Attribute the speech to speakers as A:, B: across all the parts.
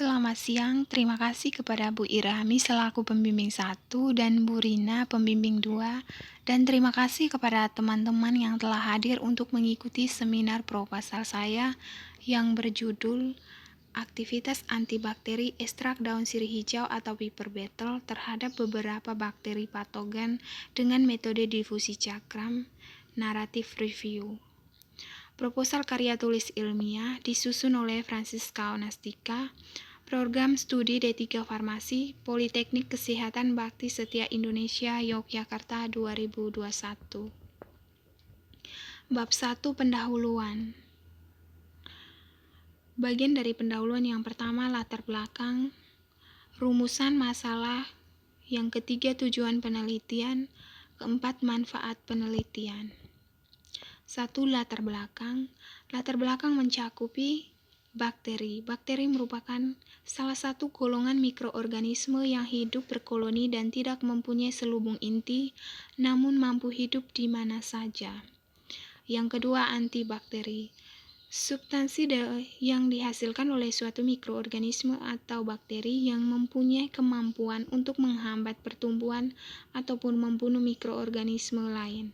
A: Selamat siang, terima kasih kepada Bu Irami selaku pembimbing 1 dan Bu Rina pembimbing 2, dan terima kasih kepada teman-teman yang telah hadir untuk mengikuti seminar proposal saya yang berjudul Aktivitas Antibakteri Ekstrak Daun Sirih Hijau atau Paper Beetle terhadap beberapa bakteri patogen dengan metode difusi cakram, Narrative Review. Proposal karya tulis ilmiah disusun oleh Francisca Onastika, Program Studi D3 Farmasi, Politeknik Kesehatan Bakti Setia Indonesia, Yogyakarta 2021. Bab 1 Pendahuluan. Bagian dari pendahuluan yang pertama latar belakang, rumusan masalah, yang ketiga tujuan penelitian, keempat manfaat penelitian. 1. Latar belakang. Latar belakang mencakupi bakteri. Bakteri merupakan salah satu golongan mikroorganisme yang hidup berkoloni dan tidak mempunyai selubung inti, namun mampu hidup di mana saja. Yang kedua, antibakteri. Substansi yang dihasilkan oleh suatu mikroorganisme atau bakteri yang mempunyai kemampuan untuk menghambat pertumbuhan ataupun membunuh mikroorganisme lain.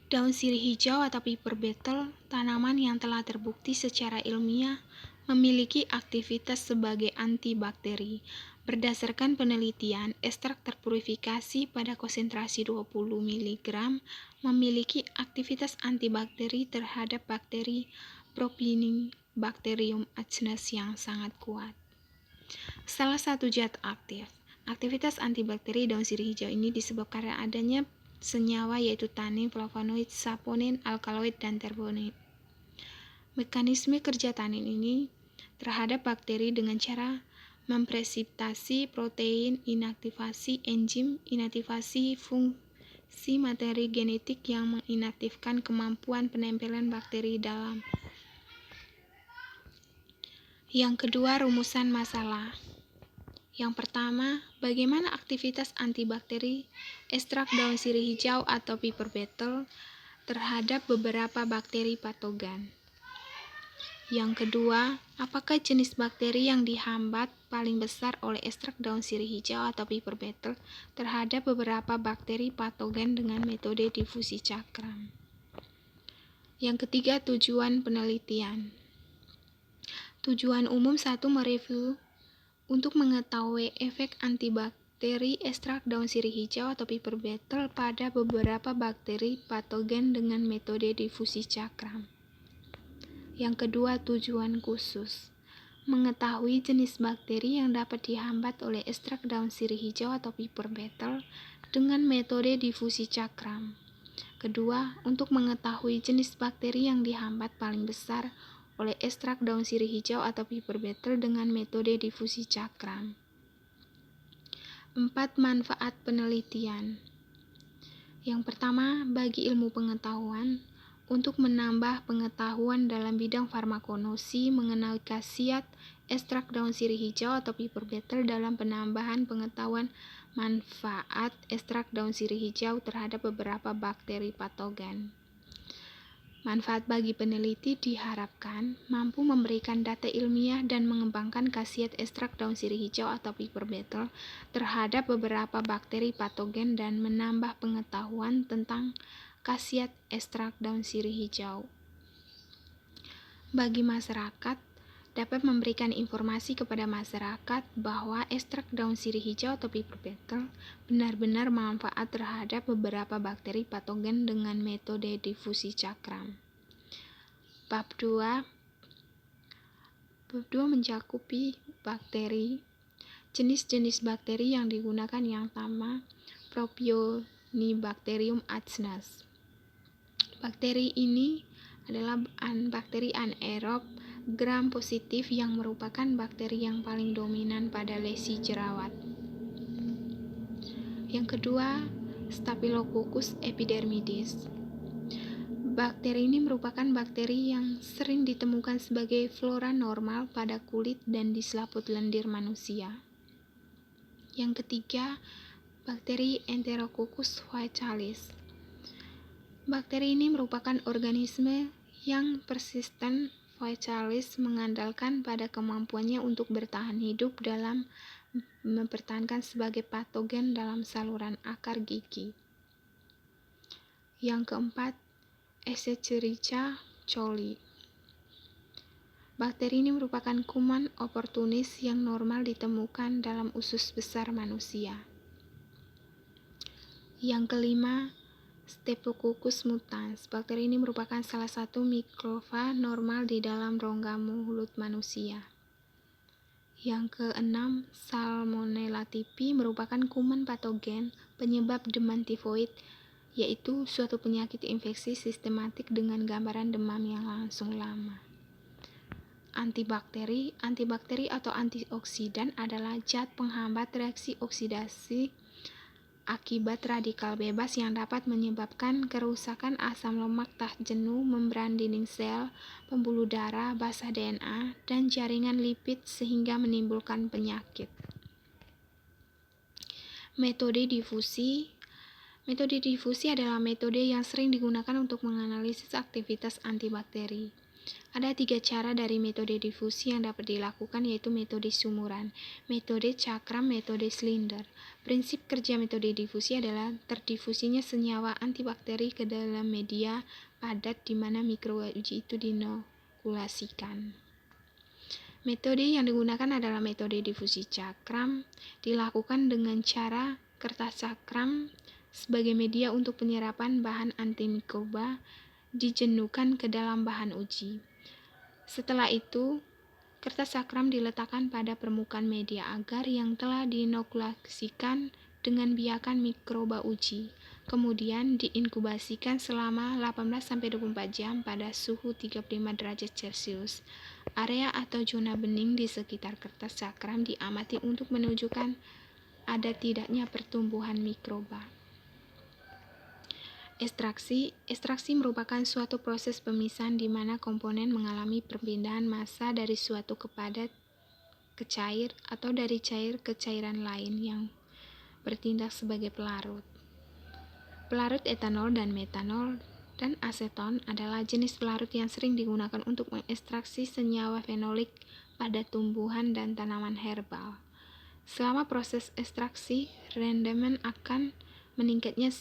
A: Daun sirih hijau atau Paper Beetle, tanaman yang telah terbukti secara ilmiah memiliki aktivitas sebagai antibakteri. Berdasarkan penelitian, ekstrak terpurifikasi pada konsentrasi 20 mg memiliki aktivitas antibakteri terhadap bakteri Propionibacterium acinus yang sangat kuat. Salah satu zat aktif. Aktivitas antibakteri daun sirih hijau ini disebabkan karena adanya senyawa yaitu tanin, flavonoid, saponin, alkaloid, dan terpenoid. Mekanisme kerja tanin ini terhadap bakteri dengan cara mempresiptasi protein, inaktivasi enzim, inaktivasi fungsi materi genetik yang menginaktifkan kemampuan penempelan bakteri dalam. Yang kedua, rumusan masalah. Yang pertama, bagaimana aktivitas antibakteri ekstrak daun sirih hijau atau Paper Beetle terhadap beberapa bakteri patogen. Yang kedua, apakah jenis bakteri yang dihambat paling besar oleh ekstrak daun sirih hijau atau Paper Beetle terhadap beberapa bakteri patogen dengan metode difusi cakram. Yang ketiga, tujuan penelitian. Tujuan umum 1 mereview untuk mengetahui efek antibakteri ekstrak daun sirih hijau atau Paper Beetle pada beberapa bakteri patogen dengan metode difusi cakram. Yang kedua, tujuan khusus. Mengetahui jenis bakteri yang dapat dihambat oleh ekstrak daun sirih hijau atau Paper Beetle dengan metode difusi cakram. Kedua, untuk mengetahui jenis bakteri yang dihambat paling besar oleh ekstrak daun sirih hijau atau Paper Beetle dengan metode difusi cakram. 4. Manfaat penelitian. Yang pertama, bagi ilmu pengetahuan, untuk menambah pengetahuan dalam bidang farmakologi mengenai khasiat ekstrak daun sirih hijau atau Paper Beetle dalam penambahan pengetahuan manfaat ekstrak daun sirih hijau terhadap beberapa bakteri patogen. Manfaat bagi peneliti diharapkan mampu memberikan data ilmiah dan mengembangkan khasiat ekstrak daun sirih hijau atau Paper Beetle terhadap beberapa bakteri patogen dan menambah pengetahuan tentang khasiat ekstrak daun sirih hijau. Bagi masyarakat, dapat memberikan informasi kepada masyarakat bahwa ekstrak daun sirih hijau atau Paper Beetle benar-benar bermanfaat terhadap beberapa bakteri patogen dengan metode difusi cakram. Bab 2 mencakupi bakteri. Jenis-jenis bakteri yang digunakan yang pertama, Propionibacterium acinus. Bakteri ini adalah bakteri anaerob gram positif yang merupakan bakteri yang paling dominan pada lesi jerawat. Yang kedua, Staphylococcus epidermidis. Bakteri ini merupakan bakteri yang sering ditemukan sebagai flora normal pada kulit dan di selaput lendir manusia. Yang ketiga, bakteri Enterococcus faecalis. Bakteri ini merupakan organisme yang persisten Faecalis mengandalkan pada kemampuannya untuk bertahan hidup dalam mempertahankan sebagai patogen dalam saluran akar gigi. Yang keempat, Escherichia coli. Bakteri ini merupakan kuman oportunis yang normal ditemukan dalam usus besar manusia. Yang kelima, Staphylococcus mutans. Bakteri ini merupakan salah satu mikroba normal di dalam rongga mulut manusia. Yang keenam, Salmonella typhi merupakan kuman patogen penyebab demam tifoid, yaitu suatu penyakit infeksi sistematik dengan gambaran demam yang langsung lama. Antibakteri atau antioksidan adalah zat penghambat reaksi oksidasi akibat radikal bebas yang dapat menyebabkan kerusakan asam lemak tahap jenuh, membran dinding sel, pembuluh darah, basah DNA, dan jaringan lipid sehingga menimbulkan penyakit. Metode difusi adalah metode yang sering digunakan untuk menganalisis aktivitas antibakteri. Ada 3 cara dari metode difusi yang dapat dilakukan, yaitu metode sumuran, metode cakram, metode silinder. Prinsip kerja metode difusi adalah terdifusinya senyawa antibakteri ke dalam media padat di mana mikroba uji itu dinokulasikan. Metode yang digunakan adalah metode difusi cakram, dilakukan dengan cara kertas cakram sebagai media untuk penyerapan bahan antimikroba dijenuhkan ke dalam bahan uji. Setelah itu, kertas cakram diletakkan pada permukaan media agar yang telah diinokulasikan dengan biakan mikroba uji. Kemudian diinkubasikan selama 18-24 jam pada suhu 35 derajat Celcius. Area atau zona bening di sekitar kertas cakram diamati untuk menunjukkan ada tidaknya pertumbuhan mikroba. Ekstraksi merupakan suatu proses pemisahan di mana komponen mengalami perpindahan massa dari suatu ke padat ke cair atau dari cair ke cairan lain yang bertindak sebagai pelarut. Pelarut etanol dan metanol dan aseton adalah jenis pelarut yang sering digunakan untuk mengekstraksi senyawa fenolik pada tumbuhan dan tanaman herbal. Selama proses ekstraksi, rendemen akan meningkatnya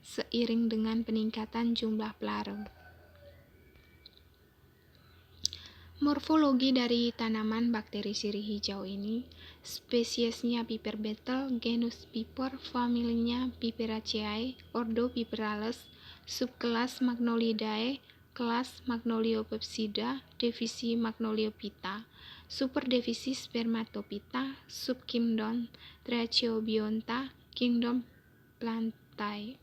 A: seiring dengan peningkatan jumlah pelarut. Morfologi dari tanaman bakteri sirih hijau ini, spesiesnya Piper beetle, genus Piper, familinya Piperaceae, ordo Piperales, subkelas Magnoliidae, kelas Magnoliopsida, divisi Magnoliophyta, superdivisi Spermatophyta, subkingdom Tracheobionta, kingdom Plantae.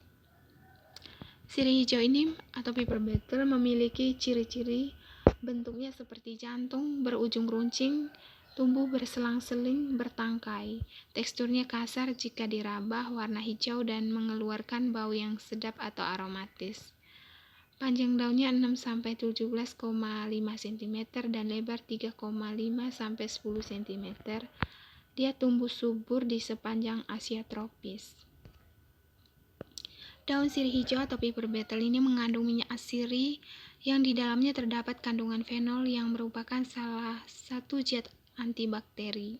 A: Sirih hijau ini atau Piper beetle memiliki ciri-ciri bentuknya seperti jantung, berujung runcing, tumbuh berselang-seling, bertangkai. Teksturnya kasar jika dirabah, warna hijau dan mengeluarkan bau yang sedap atau aromatis. Panjang daunnya 6-17,5 cm dan lebar 3,5-10 cm. Dia tumbuh subur di sepanjang Asia tropis. Daun sirih hijau atau Piper beetle ini mengandung minyak asiri yang di dalamnya terdapat kandungan fenol yang merupakan salah satu zat antibakteri.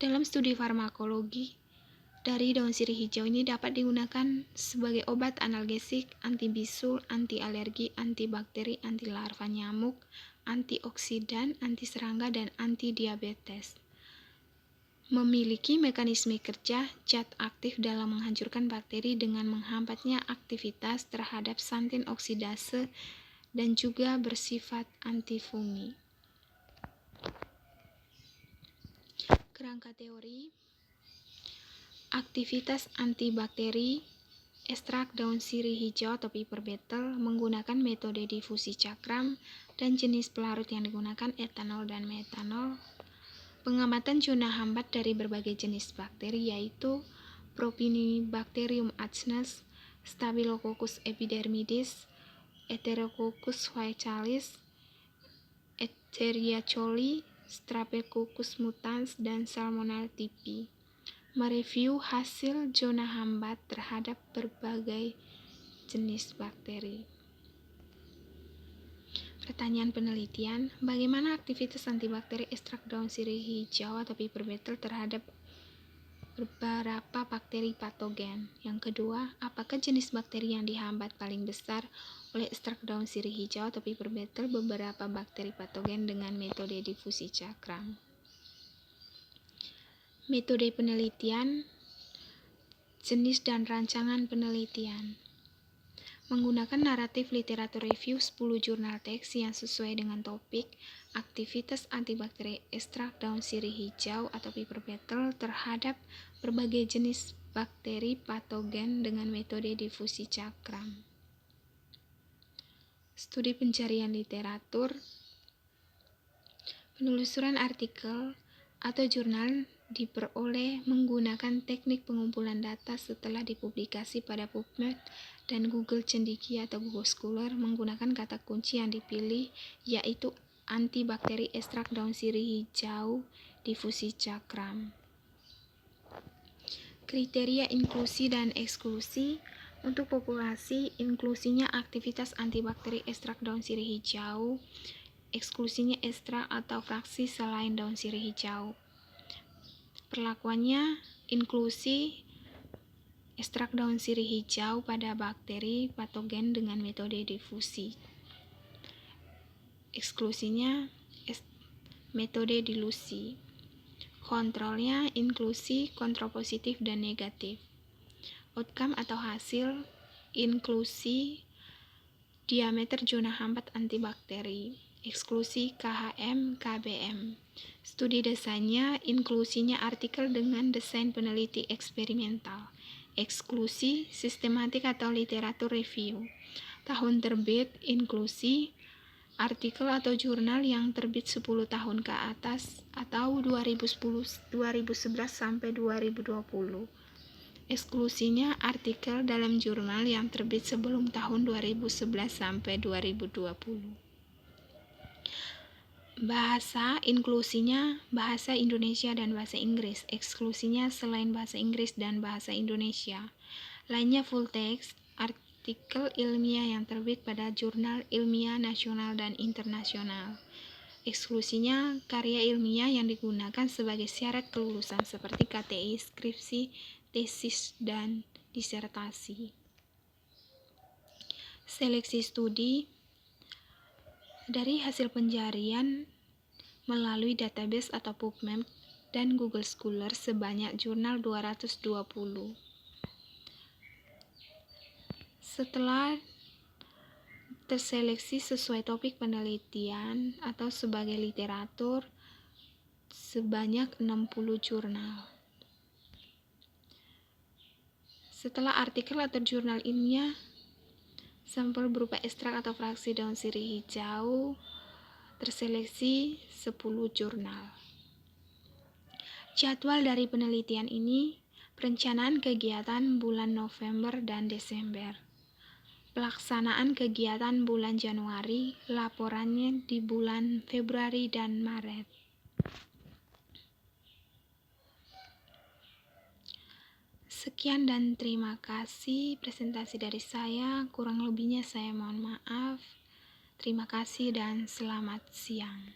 A: Dalam studi farmakologi, dari daun sirih hijau ini dapat digunakan sebagai obat analgesik, antibisul, anti alergi, antibakteri, anti larva nyamuk, antioksidan, anti serangga, dan anti diabetes. Memiliki mekanisme kerja zat aktif dalam menghancurkan bakteri dengan menghambatnya aktivitas terhadap santin oksidase dan juga bersifat antifungi. Kerangka teori aktivitas antibakteri ekstrak daun sirih hijau atau Piper beetle menggunakan metode difusi cakram dan jenis pelarut yang digunakan etanol dan metanol. Pengamatan zona hambat dari berbagai jenis bakteri yaitu Propionibacterium acnes, Staphylococcus epidermidis, Enterococcus faecalis, Escherichia coli, Staphylococcus mutans, dan Salmonella typhi. Mereview hasil zona hambat terhadap berbagai jenis bakteri. Pertanyaan penelitian, bagaimana aktivitas antibakteri ekstrak daun sirih hijau atau paper beetle terhadap beberapa bakteri patogen? Yang kedua, apakah jenis bakteri yang dihambat paling besar oleh ekstrak daun sirih hijau atau paper beetle beberapa bakteri patogen dengan metode difusi cakram? Metode penelitian, jenis dan rancangan penelitian. Menggunakan naratif literatur review 10 jurnal teks yang sesuai dengan topik aktivitas antibakteri ekstrak daun sirih hijau atau paper beetle terhadap berbagai jenis bakteri patogen dengan metode difusi cakram. Studi pencarian literatur, penelusuran artikel atau jurnal diperoleh menggunakan teknik pengumpulan data setelah dipublikasi pada PubMed dan Google Cendekia atau Google Scholar menggunakan kata kunci yang dipilih yaitu antibakteri ekstrak daun sirih hijau difusi cakram. Kriteria inklusi dan eksklusi. Untuk populasi, inklusinya aktivitas antibakteri ekstrak daun sirih hijau, eksklusinya ekstrak atau fraksi selain daun sirih hijau. Perlakuannya, inklusi ekstrak daun sirih hijau pada bakteri patogen dengan metode difusi. Eksklusinya metode dilusi. Kontrolnya inklusi, kontrol positif dan negatif. Outcome atau hasil inklusi diameter zona hambat antibakteri. Eksklusi KHM, KBM. Studi desainnya, inklusinya artikel dengan desain peneliti eksperimental. Eksklusi, sistematik atau literatur review. Tahun terbit, inklusi, artikel atau jurnal yang terbit 10 tahun ke atas atau 2011 sampai 2020. Eksklusinya artikel dalam jurnal yang terbit sebelum tahun 2011 sampai 2020. Bahasa, inklusinya bahasa Indonesia dan bahasa Inggris. Eksklusinya selain bahasa Inggris dan bahasa Indonesia. Lainnya full text, artikel ilmiah yang terbit pada jurnal ilmiah nasional dan internasional. Eksklusinya karya ilmiah yang digunakan sebagai syarat kelulusan seperti KTI, skripsi, tesis, dan disertasi. Seleksi studi dari hasil pencarian melalui database atau PubMed dan Google Scholar sebanyak jurnal 220. Setelah terseleksi sesuai topik penelitian atau sebagai literatur sebanyak 60 jurnal. Setelah artikel atau jurnal ilmiah, sampel berupa ekstrak atau fraksi daun sirih hijau terseleksi 10 jurnal. Jadwal dari penelitian ini, perencanaan kegiatan bulan November dan Desember. Pelaksanaan kegiatan bulan Januari, laporannya di bulan Februari dan Maret. Sekian dan terima kasih presentasi dari saya, kurang lebihnya saya mohon maaf. Terima kasih dan selamat siang.